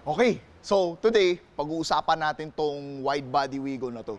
Okay, so today, pag-uusapan natin tong wide body Wigo na to.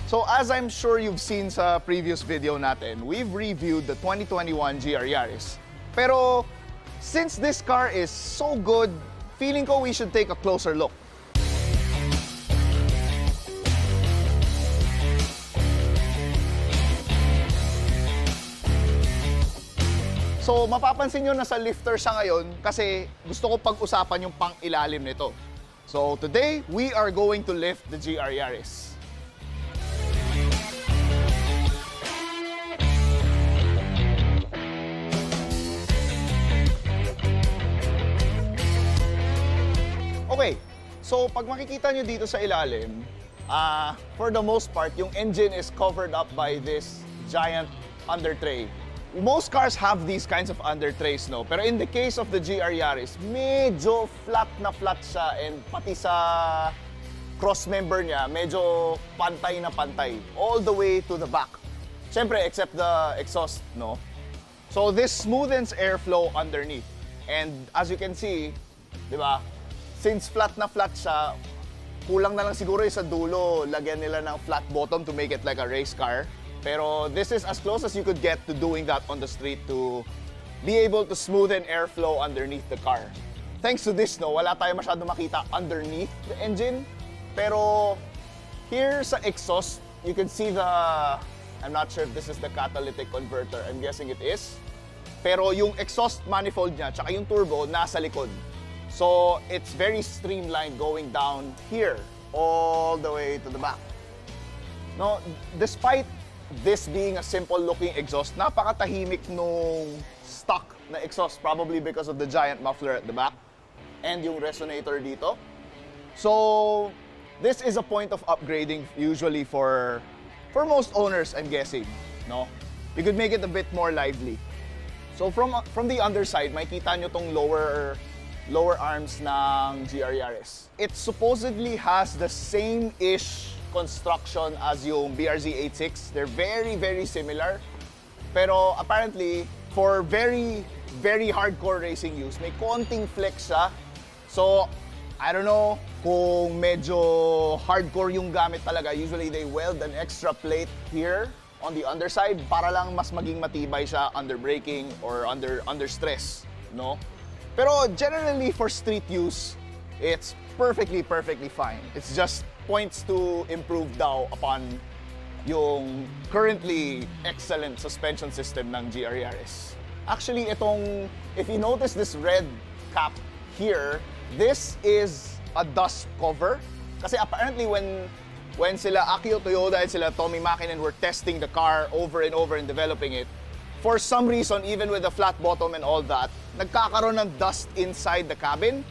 So as I'm sure you've seen sa previous video natin, we've reviewed the 2021 GR Yaris. Pero since this car is so good, feeling ko we should take a closer look. So, mapapansin nyo na sa lifter siya ngayon kasi gusto ko pag-usapan yung pang-ilalim nito. So, today, we are going to lift the GR Yaris. Okay, so pag makikita nyo dito sa ilalim, for the most part, yung engine is covered up by this giant under tray. Most cars have these kinds of under trays, no? Pero in the case of the GR Yaris, medyo flat na flat siya, and pati sa cross member niya, medyo pantay na pantay, all the way to the back. Siyempre, except the exhaust, no? So this smoothens airflow underneath. And as you can see, di ba, since flat na flat siya, kulang na lang siguro yung sa dulo, lagyan nila ng flat bottom to make it like a race car. Pero this is as close as you could get to doing that on the street to be able to smoothen airflow underneath the car. Thanks to this, no, wala tayo masyado makita underneath the engine. Pero here sa exhaust, you can see the, I'm not sure if this is the catalytic converter, I'm guessing it is. Pero yung exhaust manifold niya, tsaka yung turbo, nasa likod. So it's very streamlined going down here, all the way to the back. No, despite this being a simple-looking exhaust, napakatahimik nung stock na exhaust, probably because of the giant muffler at the back and yung resonator dito. So, this is a point of upgrading usually for most owners, I'm guessing, no? You could make it a bit more lively. So, from the underside, makikita nyo tong lower arms ng GR Yaris. It supposedly has the same-ish construction as yung BRZ 86. They're very, very similar. Pero apparently, for very, very hardcore racing use, may konting flex siya. So, I don't know kung medyo hardcore yung gamit talaga. Usually, they weld an extra plate here on the underside para lang mas maging matibay siya under braking or under stress, no? Pero generally, for street use, it's perfectly fine. It's just points to improve daw upon yung currently excellent suspension system ng GR Yaris. Actually, if you notice this red cap here, this is a dust cover. Kasi apparently when sila Akio Toyota and sila Tommy Makinen were testing the car over and over and developing it, for some reason, even with the flat bottom and all that, nagkakaroon ng dust inside the cabin.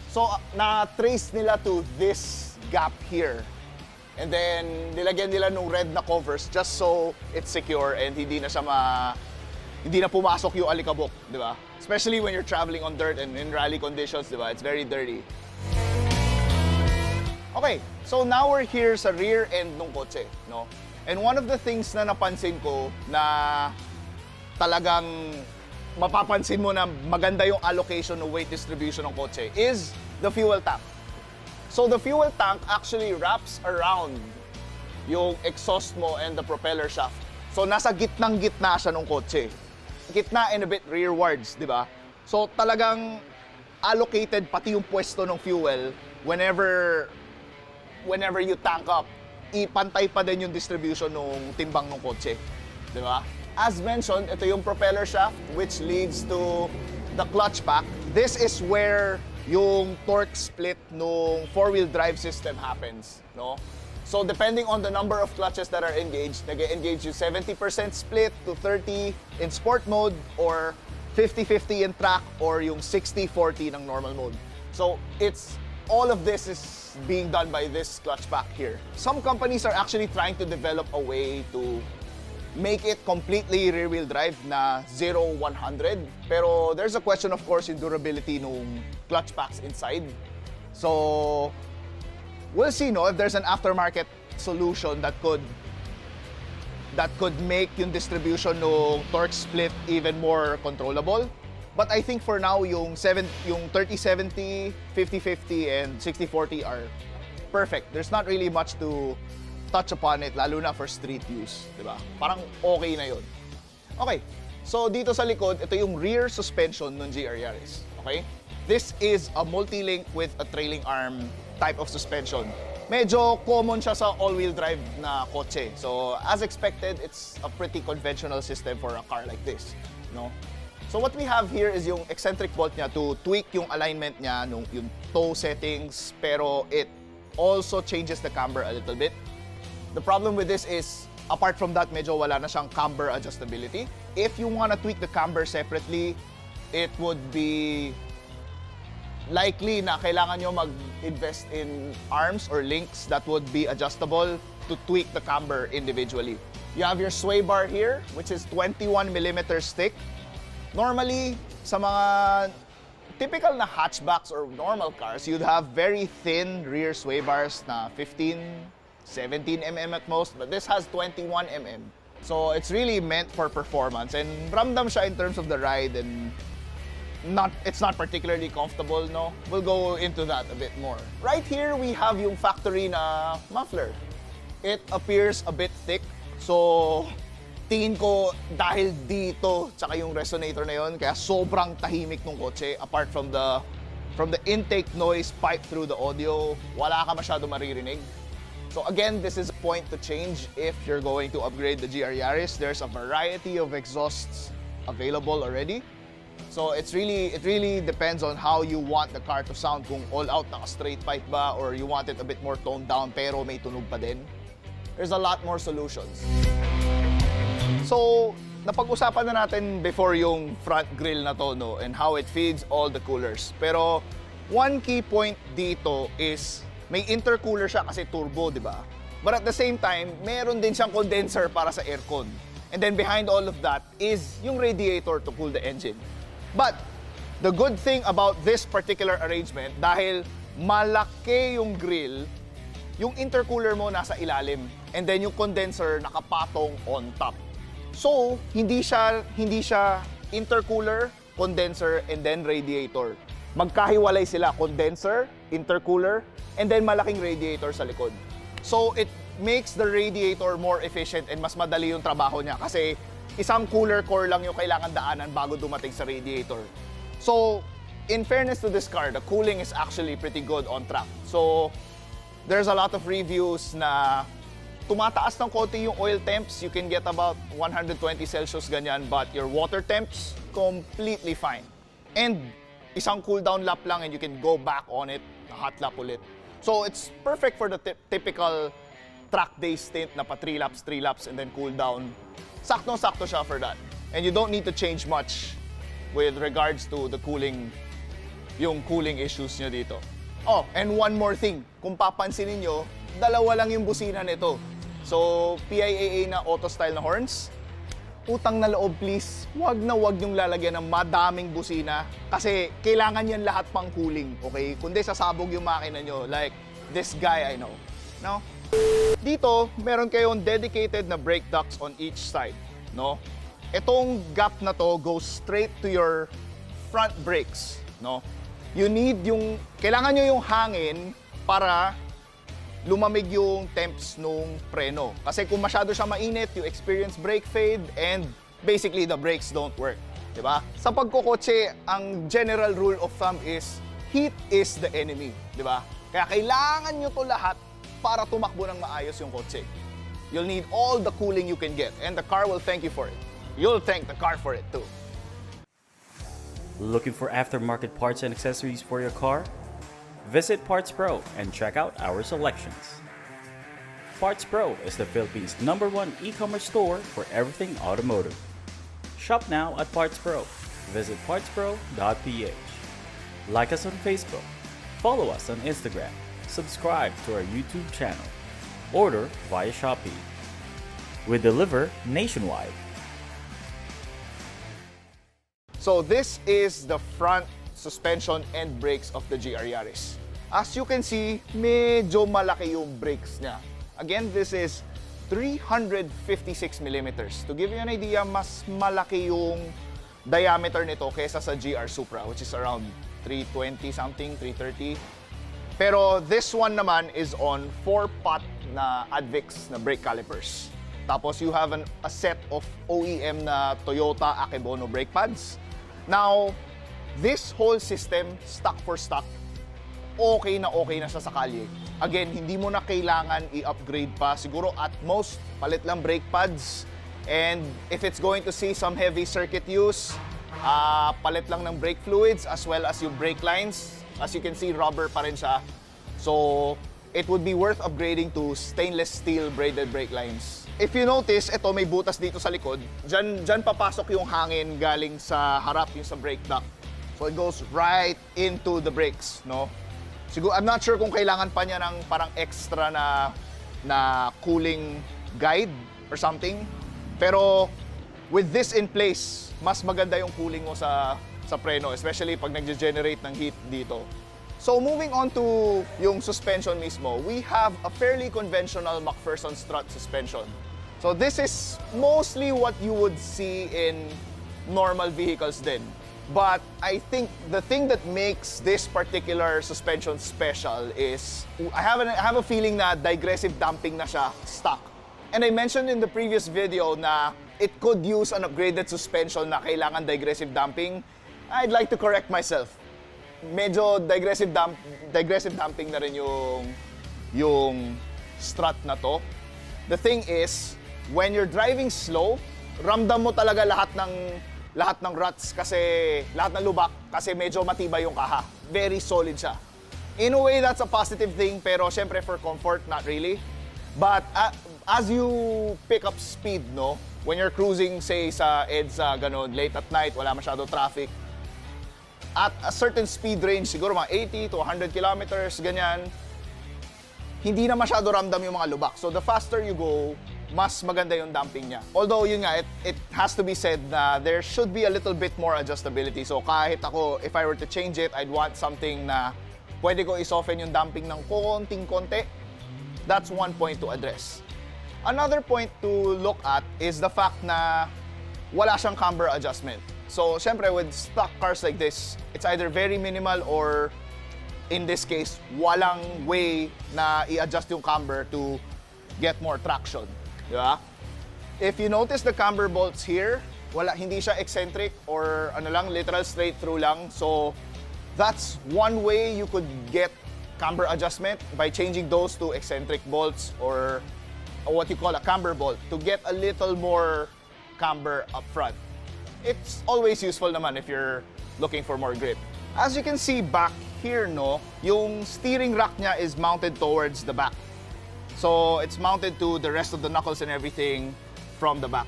So, na-trace nila to this gap here. And then, nilagyan nila nung red na covers just so it's secure and hindi na pumasok yung alikabok, di ba? Especially when you're traveling on dirt and in rally conditions, di ba? It's very dirty. Okay, so now we're here sa rear end ng kotse, no? And one of the things na napansin ko na talagang mapapansin mo na maganda yung allocation ng weight distribution ng kotse is the fuel tank. So the fuel tank actually wraps around yung exhaust mo and the propeller shaft. So nasa gitnang-gitna siya ng kotse. Gitna and a bit rearwards, di ba? So talagang allocated pati yung pwesto ng fuel whenever you tank up, ipantay pa din yung distribution ng timbang ng kotse, di ba? As mentioned, ito yung propeller shaft which leads to the clutch pack. This is where yung torque split nung four-wheel drive system happens, no? So depending on the number of clutches that are engaged, nag-engage yung 70% split to 30 in sport mode or 50-50 in track or yung 60-40 ng normal mode. So all of this is being done by this clutch pack here. Some companies are actually trying to develop a way to make it completely rear-wheel drive na 0-100. Pero there's a question, of course, in durability nung clutch packs inside. So, we'll see, no, if there's an aftermarket solution that could that could make yung distribution ng torque split even more controllable. But I think for now, yung 30-70, 50-50, and 60-40 are perfect. There's not really much to touch upon it, lalo na for street use, di ba? Parang okay na yun. Okay, so dito sa likod, ito yung rear suspension ng GR Yaris. Okay? This is a multi-link with a trailing arm type of suspension. Medyo common siya sa all-wheel drive na kotse. So, as expected, it's a pretty conventional system for a car like this, no? So, what we have here is yung eccentric bolt niya to tweak yung alignment niya, yung toe settings, pero it also changes the camber a little bit. The problem with this is, apart from that, medyo wala na siyang camber adjustability. If you wanna tweak the camber separately, it would be likely na kailangan nyo mag-invest in arms or links that would be adjustable to tweak the camber individually. You have your sway bar here, which is 21mm thick. Normally, sa mga typical na hatchbacks or normal cars, you'd have very thin rear sway bars na 17mm at most, but this has 21mm. So it's really meant for performance, and ramdam siya in terms of the ride, and it's not particularly comfortable, no? We'll go into that a bit more. Right here, we have yung factory na muffler. It appears a bit thick, so tingin ko dahil dito, tsaka yung resonator na yun, kaya sobrang tahimik ng kotse. Apart from the intake noise pipe through the audio, wala ka masyado maririnig. So again, this is a point to change if you're going to upgrade the GR Yaris. There's a variety of exhausts available already. So it really depends on how you want the car to sound. Kung all out naka straight pipe ba, or you want it a bit more toned down pero may tunog pa din. There's a lot more solutions. So napag-usapan na natin before yung front grille na to, no, and how it feeds all the coolers. Pero one key point dito is may intercooler siya kasi turbo, di ba? But at the same time, meron din siyang condenser para sa aircon. And then behind all of that is yung radiator to cool the engine. But the good thing about this particular arrangement, dahil malaki yung grill, yung intercooler mo nasa ilalim, and then yung condenser nakapatong on top. So, hindi siya intercooler, condenser, and then radiator. Magkahiwalay sila, condenser, intercooler, and then malaking radiator sa likod. So, it makes the radiator more efficient and mas madali yung trabaho niya kasi isang cooler core lang yung kailangan daanan bago dumating sa radiator. So, in fairness to this car, the cooling is actually pretty good on track. So, there's a lot of reviews na tumataas ng konti yung oil temps. You can get about 120 Celsius ganyan, but your water temps, completely fine. And isang cool down lap lang and you can go back on it, hot lap ulit. So it's perfect for the typical track day stint na pa 3 laps, and then cool down. Saktong-sakto siya for that. And you don't need to change much with regards to the cooling, yung cooling issues nyo dito. Oh, and one more thing. Kung papansinin nyo, dalawa lang yung busina nito. So, PIAA na auto-style na horns. Utang na loob, please, wag yung lalagyan ng madaming busina kasi kailangan yan lahat pang cooling, okay? Kundi sasabog yung makina nyo, like this guy I know. No? Dito, meron kayong dedicated na brake ducts on each side, no? Itong gap na to goes straight to your front brakes, no? Kailangan nyo yung hangin para lumamig yung temps nung preno. Kasi kung masyado siya mainit, you experience brake fade and basically the brakes don't work. Diba? Sa pagkukotse, ang general rule of thumb is heat is the enemy. Diba? Kaya kailangan nyo to lahat para tumakbo ng maayos yung kotse. You'll need all the cooling you can get and the car will thank you for it. You'll thank the car for it too. Looking for aftermarket parts and accessories for your car? Visit Parts Pro and check out our selections. Parts Pro is the Philippines' #1 e-commerce store for everything automotive. Shop now at Parts Pro. Visit PartsPro.ph. Like us on Facebook. Follow us on Instagram. Subscribe to our YouTube channel. Order via Shopee. We deliver nationwide. So this is the front suspension and brakes of the GR Yaris. As you can see, medyo malaki yung brakes niya. Again, this is 356 millimeters. To give you an idea, mas malaki yung diameter nito kesa sa GR Supra, which is around 320 something, 330. Pero this one naman is on 4-pot na Advix na brake calipers. Tapos you have a set of OEM na Toyota Akebono brake pads. Now, this whole system, stock for stock, okay na sa kalye. Again, hindi mo na kailangan i-upgrade pa. Siguro at most, palit lang brake pads. And if it's going to see some heavy circuit use, palit lang ng brake fluids as well as yung brake lines. As you can see, rubber pa rin siya. So, it would be worth upgrading to stainless steel braided brake lines. If you notice, ito may butas dito sa likod. Diyan papasok yung hangin galing sa harap, yung sa brake duct. So it goes right into the brakes, no? Siguro, I'm not sure kung kailangan pa niya ng parang extra na cooling guide or something. Pero with this in place, mas maganda yung cooling mo sa preno, especially pag nag-generate ng heat dito. So moving on to yung suspension mismo, we have a fairly conventional McPherson strut suspension. So this is mostly what you would see in normal vehicles din. But I think the thing that makes this particular suspension special is I have a feeling na digressive damping na siya stock. And I mentioned in the previous video na it could use an upgraded suspension na kailangan digressive damping. I'd like to correct myself. Medyo digressive damping na rin yung strut na to. The thing is, when you're driving slow, ramdam mo talaga lahat ng ruts kasi lahat ng lubak kasi medyo matibay yung kaha. Very solid siya. In a way, that's a positive thing, pero syempre for comfort, not really. But as you pick up speed, no, when you're cruising, say sa EDSA, ganun, late at night, wala masyado traffic, at a certain speed range, siguro mga 80 to 100 kilometers, ganyan, hindi na masyado ramdam yung mga lubak. So the faster you go, mas maganda yung damping niya. Although yun nga, it has to be said na there should be a little bit more adjustability. So kahit ako, if I were to change it, I'd want something na pwede ko i-soften yung damping ng konting-konti. That's one point to address. Another point to look at is the fact na wala siyang camber adjustment. So syempre with stock cars like this, it's either very minimal or in this case, walang way na i-adjust yung camber to get more traction. Diba? If you notice the camber bolts here, hindi siya eccentric or literal straight through lang. So that's one way you could get camber adjustment by changing those to eccentric bolts or what you call a camber bolt to get a little more camber up front. It's always useful naman if you're looking for more grip. As you can see back here, no, yung steering rack niya is mounted towards the back. So it's mounted to the rest of the knuckles and everything from the back.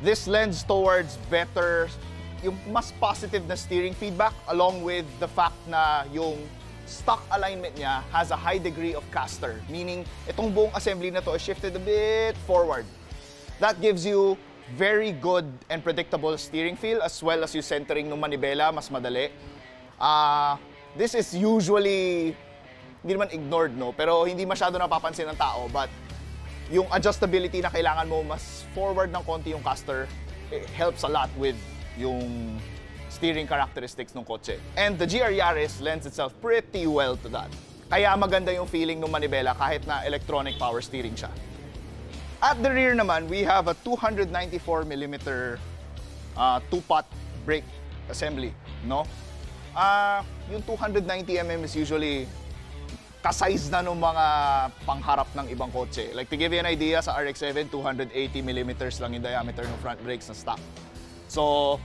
This lends towards better, yung mas positive na steering feedback along with the fact na yung stock alignment niya has a high degree of caster. Meaning, itong buong assembly na to is shifted a bit forward. That gives you very good and predictable steering feel as well as yung centering ng manibela, mas madali. This is usually hindi naman ignored, no? Pero hindi masyado napapansin ng tao. But yung adjustability na kailangan mo mas forward ng konti yung caster, it helps a lot with yung steering characteristics ng kotse. And the GR Yaris lends itself pretty well to that. Kaya maganda yung feeling ng manibela kahit na electronic power steering siya. At the rear naman, we have a 294mm 2-pot brake assembly, no? Yung 290mm is usually ka-size na ng mga pangharap ng ibang kotse. Like to give you an idea, sa RX-7, 280mm lang yung diameter ng front brakes na stock. So,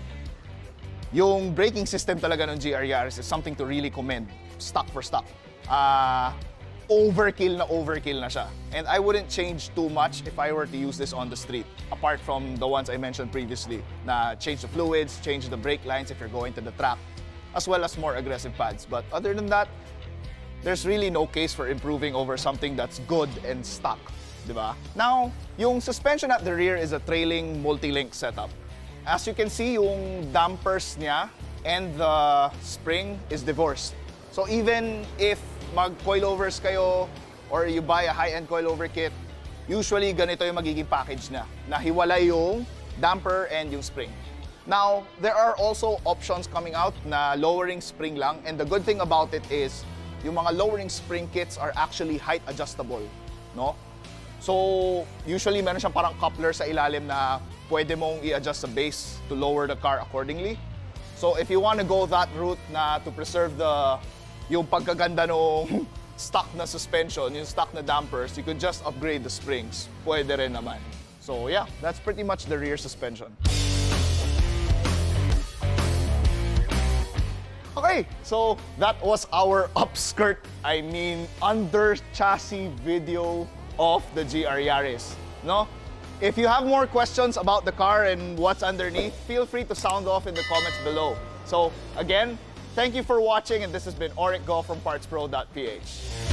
yung braking system talaga ng GR Yaris is something to really commend, stock for stock. Overkill na siya. And I wouldn't change too much if I were to use this on the street. Apart from the ones I mentioned previously, na change the fluids, change the brake lines if you're going to the track, as well as more aggressive pads. But other than that, there's really no case for improving over something that's good and stock, diba? Now, yung suspension at the rear is a trailing multi-link setup. As you can see, yung dampers niya and the spring is divorced. So even if mag-coilovers kayo or you buy a high-end coilover kit, usually ganito yung magiging package na. Nahiwalay yung damper and yung spring. Now, there are also options coming out na lowering spring lang, and the good thing about it is yung mga lowering spring kits are actually height adjustable, no? So, usually meron siyang parang coupler sa ilalim na pwede mong i-adjust sa base to lower the car accordingly. So, if you want to go that route na to preserve yung pagkaganda ng stock na suspension, yung stock na dampers, you could just upgrade the springs. Pwede rin naman. So yeah, that's pretty much the rear suspension. Okay, so that was our under chassis video of the GR Yaris. No? If you have more questions about the car and what's underneath, feel free to sound off in the comments below. So again, thank you for watching, and this has been Oric Go from PartsPro.ph.